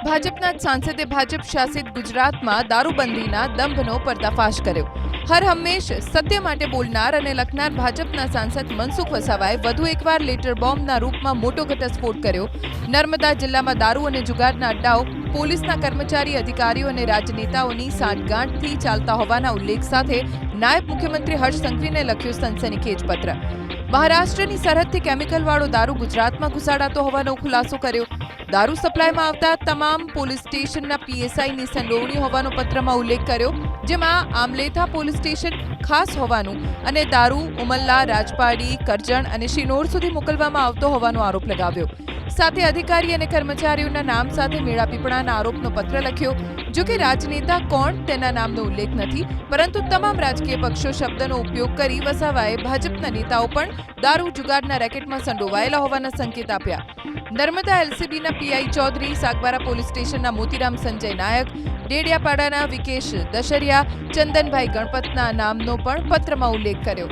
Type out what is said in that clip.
ભાજપના જ સાંસદે ભાજપ શાસિત ગુજરાતમાં દારૂબંધીના દંભનો પર્દાફાશ કર્યો. હર હંમેશ સત્ય માટે બોલનાર અને લખનાર ભાજપના સાંસદ મનસુખ વસાવાએ વધુ એકવાર લેટર બોમ્બના રૂપમાં મોટો ઘટસ્ફોટ કર્યો. નર્મદા જિલ્લામાં દારૂ અને જુગારના અડ્ડાઓ પોલીસના કર્મચારી, અધિકારીઓ અને રાજનેતાઓની સાંઠગાંઠથી ચાલતા હોવાના ઉલ્લેખ સાથે નાયબ મુખ્યમંત્રી હર્ષ સંઘવીને લખ્યો સનસનીખેજ પત્ર. મહારાષ્ટ્રની સરહદથી કેમિકલવાળો દારૂ ગુજરાતમાં ઘુસાડાતો હોવાનો ખુલાસો કર્યો. દારૂ સપ્લાયમાં આવતા તમામ પોલીસ સ્ટેશનના પીએસઆઈની સંડોવણી હોવાનો પત્રમાં ઉલ્લેખ કર્યો, જેમાં આમલેથા પોલીસ સ્ટેશન ખાસ હોવાનું અને દારૂ ઉમલ્લા, રાજપાડી, કરજણ અને શિનોર સુધી મોકલવામાં આવતો હોવાનો આરોપ લગાવ્યો. સાથે અધિકારી અને કર્મચારીઓના નામ સાથે મેળાપીપળાના આરોપનો પત્ર લખ્યો. જોકે રાજનેતા કોણ તેના નામનો ઉલ્લેખ નથી, પરંતુ તમામ રાજકીય પક્ષો શબ્દનો ઉપયોગ કરી વસાવાએ ભાજપના નેતાઓ પણ દારૂ જુગારના રેકેટમાં સંડોવાયેલા હોવાના સંકેત આપ્યા. નર્મદા એલસીબીના પીઆઈ ચૌધરી, સાગબારા પોલીસ સ્ટેશનના મોતીરામ સંજય નાયક, ડેડિયાપાડાના વિકેશ દશરિયા, ચંદનભાઈ ગણપતના નામનો પણ પત્રમાં ઉલ્લેખ કર્યો.